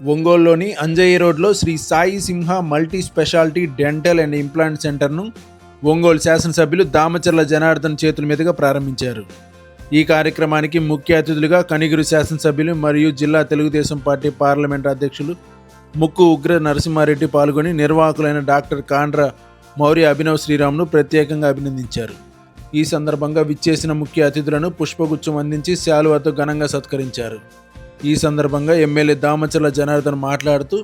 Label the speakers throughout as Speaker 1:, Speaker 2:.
Speaker 1: ఒంగోలులోని అంజయ్య రోడ్లో Sri Sai Simha multi speciality dental and implant సెంటర్ను ఒంగోలు శాసనసభ్యులు దామచర్ల జనార్దన్ చేతుల మీదుగా ప్రారంభించారు. ఈ కార్యక్రమానికి ముఖ్య అతిథులుగా కనిగిరి శాసనసభ్యులు మరియు జిల్లా తెలుగుదేశం పార్టీ పార్లమెంట్ అధ్యక్షులు ముక్కు ఉగ్ర నరసింహారెడ్డి పాల్గొని నిర్వాహకులైన డాక్టర్ కాండ్ర మౌర్య అభినవ్ శ్రీరామ్ను ప్రత్యేకంగా అభినందించారు. ఈ సందర్భంగా విచ్చేసిన ముఖ్య అతిథులను పుష్పగుచ్చం అందించి శాలువాతో ఘనంగా సత్కరించారు. ఈ సందర్భంగా ఎమ్మెల్యే దామచర్ల జనార్దన్ మాట్లాడుతూ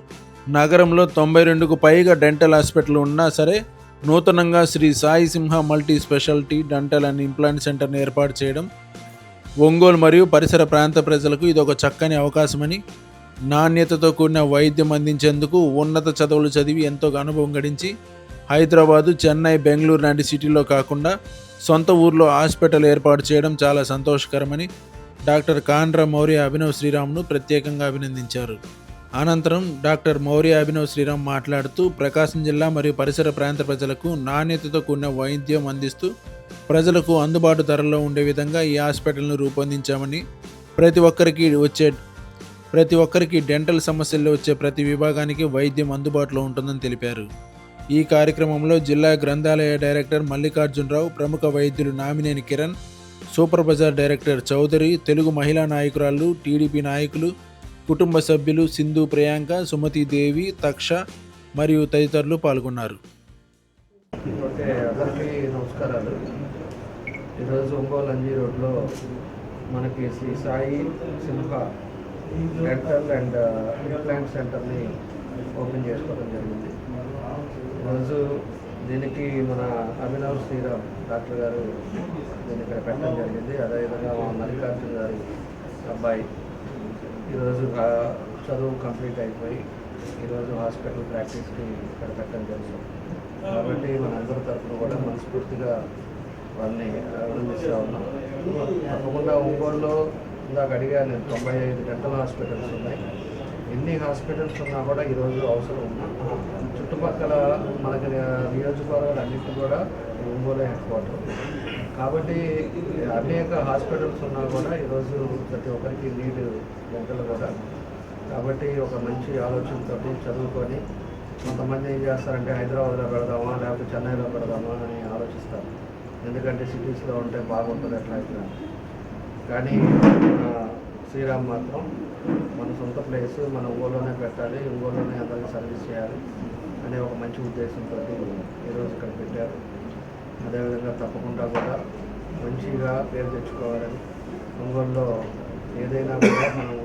Speaker 1: నగరంలో 92కు పైగా డెంటల్ హాస్పిటల్ ఉన్నా సరే నూతనంగా Sri Sai Simha multi speciality dental and implant సెంటర్ను ఏర్పాటు చేయడం ఒంగోలు మరియు పరిసర ప్రాంత ప్రజలకు ఇదొక చక్కని అవకాశమని, నాణ్యతతో కూడిన వైద్యం అందించేందుకు ఉన్నత చదువులు చదివి ఎంతో అనుభవం గడించి హైదరాబాదు, చెన్నై, బెంగళూరు లాంటి సిటీలో కాకుండా సొంత ఊర్లో హాస్పిటల్ ఏర్పాటు చేయడం చాలా సంతోషకరమని డాక్టర్ కాండ్ర మౌర్య అభినవ్ శ్రీరామ్ను ప్రత్యేకంగా అభినందించారు. అనంతరం డాక్టర్ మౌర్య అభినవ్ శ్రీరామ్ మాట్లాడుతూ ప్రకాశం జిల్లా మరియు పరిసర ప్రాంత ప్రజలకు నాణ్యతతో కూడిన వైద్యం అందిస్తూ ప్రజలకు అందుబాటు ధరల్లో ఉండే విధంగా ఈ హాస్పిటల్ను రూపొందించామని, ప్రతి ఒక్కరికి డెంటల్ సమస్యల్లో వచ్చే ప్రతి విభాగానికి వైద్యం అందుబాటులో ఉంటుందని తెలిపారు. ఈ కార్యక్రమంలో జిల్లా గ్రంథాలయ డైరెక్టర్ మల్లికార్జునరావు, ప్రముఖ వైద్యులు Namineni Kiran, super bazaar director Chowdary, Telugu మహిళా నాయకురాలు, టీడీపీ నాయకులు, కుటుంబ సభ్యులు సింధు, ప్రియాంక, సుమతీదేవి, తక్ష మరియు తదితరులు పాల్గొన్నారు.
Speaker 2: అందరికీ నమస్కారాలు. ఈరోజు ఒంగోలు అంజయ్య రోడ్లో మనకి శ్రీ సాయి సింహ డెంటల్ అండ్ ఇంప్లాంట్ సెంటర్ని ఓపెన్ చేసుకోవడం జరిగింది. ఈరోజు దీనికి మన అభినవ్ శ్రీరామ్ డాక్టర్ గారు దీన్ని ఇక్కడ పెట్టడం జరిగింది. అదేవిధంగా మా మల్లికార్జున గారి అబ్బాయి ఈరోజు చదువు కంప్లీట్ అయిపోయి ఈరోజు హాస్పిటల్ ప్రాక్టీస్కి ఇక్కడ పెట్టడం జరిగింది. కాబట్టి మనందరి తరఫున కూడా మనస్ఫూర్తిగా వాళ్ళని అభినందిస్తూ ఉన్నాం. తప్పకుండా ఒంగోలులో ఇందాక అడిగాను నేను, 95 డెంటల్ హాస్పిటల్స్ ఉన్నాయి. ఎన్ని హాస్పిటల్స్ ఉన్నా కూడా ఈరోజు అవసరం ఉన్నా చుట్టుపక్కల మనకి నియోజకవర్గాలు అన్నింటి కూడా ఒంగోలు హెడ్ క్వార్టర్. కాబట్టి అనేక హాస్పిటల్స్ ఉన్నా కూడా ఈరోజు ప్రతి ఒక్కరికి నీడ్ డెంటల్ కూడా. కాబట్టి ఒక మంచి ఆలోచనతో చదువుకొని కొంతమంది ఏం చేస్తారంటే హైదరాబాద్లో పెడదామా లేకపోతే చెన్నైలో పెడదామా అని ఆలోచిస్తారు. ఎందుకంటే సిటీస్లో ఉంటే బాగుంటుంది ఎట్లా. కానీ శ్రీరామ్ మాత్రం మన సొంత ప్లేస్, మన ఊళ్ళోనే పెట్టాలి, ఊళ్ళోనే అందరికీ సర్వీస్ చేయాలి అనే ఒక మంచి ఉద్దేశంతో ఈరోజు ఇక్కడ పెట్టారు. అదేవిధంగా తప్పకుండా కూడా మంచిగా పేరు తెచ్చుకోవాలని, ఒంగోలులో ఏదైనా కూడా మనం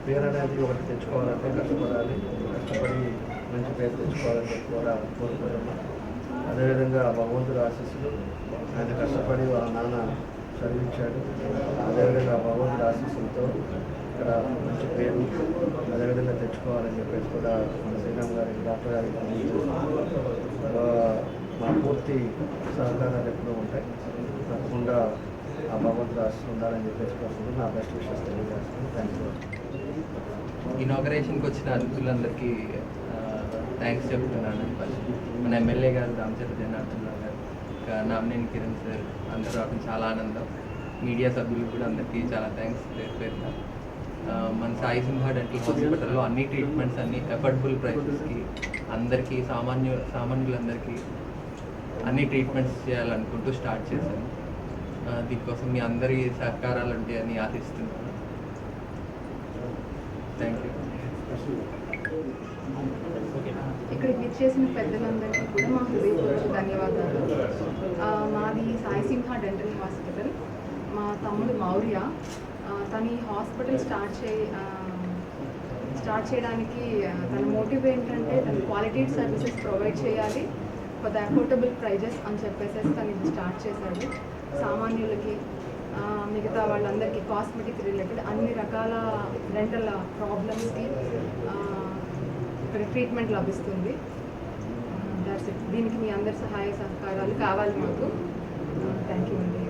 Speaker 2: పేరు అనేది ఒకటి తెచ్చుకోవాలంటే కష్టపడాలి, కష్టపడి మంచి పేరు తెచ్చుకోవాలని కూడా కోరుకుంటున్నాం. అదేవిధంగా భగవంతుడు ఆశీస్సులు, ఆయన కష్టపడి వాళ్ళ నాన్న చదివించాడు. అదేవిధంగా భగవంతుడి ఆశీస్సులతో ఇక్కడ మంచి పేరు అదేవిధంగా తెచ్చుకోవాలని చెప్పేసి కూడా మన శ్రీరామ్ గారి డాక్టర్ గారికి మా పూర్తి సహకారాలు ఎప్పుడూ ఉంటాయి. తప్పకుండా ఆ భగవంతుడు ఆశీస్సులు ఉండాలని చెప్పేసి కోరుకుంటూ నా బెస్ట్ విషెస్ తెలియజేస్తాను. Thank you.
Speaker 3: ఇనాగరేషన్కి వచ్చిన అతిథులందరికీ థ్యాంక్స్ చెప్తున్నాను. మన ఎమ్మెల్యే గారు దామచర్ల జనార్దన్ గారు, నామినేని కిరణ్ సార్ అందరూ రావడం చాలా ఆనందం. మీడియా సభ్యులు కూడా అందరికీ చాలా థ్యాంక్స్ పేరున. మన సాయి సింహ డెంటల్ హాస్పిటల్లో అన్ని ట్రీట్మెంట్స్ అన్ని అఫోర్డబుల్ ప్రైసెస్కి అందరికీ సామాన్యులందరికీ అన్ని ట్రీట్మెంట్స్ చేయాలనుకుంటూ స్టార్ట్ చేశాను. దీనికోసం మీ అందరి సహకారాలు ఉంటాయని ఆశిస్తున్నాను. Thank you.
Speaker 4: ఇక్కడికి విచ్చేసిన పెద్దలందరికీ కూడా మా హృదయపూర్వక ధన్యవాదాలు. మాది సాయి సింహ డెంటల్ హాస్పిటల్. మా తమ్ముడు మౌర్య తను ఈ హాస్పిటల్ స్టార్ట్ చేయడానికి తన మోటివ్ ఏంటంటే తను క్వాలిటీ సర్వీసెస్ ప్రొవైడ్ చేయాలి ఫర్ ద అఫోర్డబుల్ ప్రైజెస్ అని చెప్పేసి తను ఇది స్టార్ట్ చేశాడు. సామాన్యులకి మిగతా వాళ్ళందరికీ కాస్మెటిక్ రిలేటెడ్ అన్ని రకాల డెంటల్ ప్రాబ్లమ్స్కి ఇక్కడ ట్రీట్మెంట్ లభిస్తుంది. దీనికి మీ అందరి సహాయ సహకారాలు కావాలి మాకు. థ్యాంక్ యూ అండి.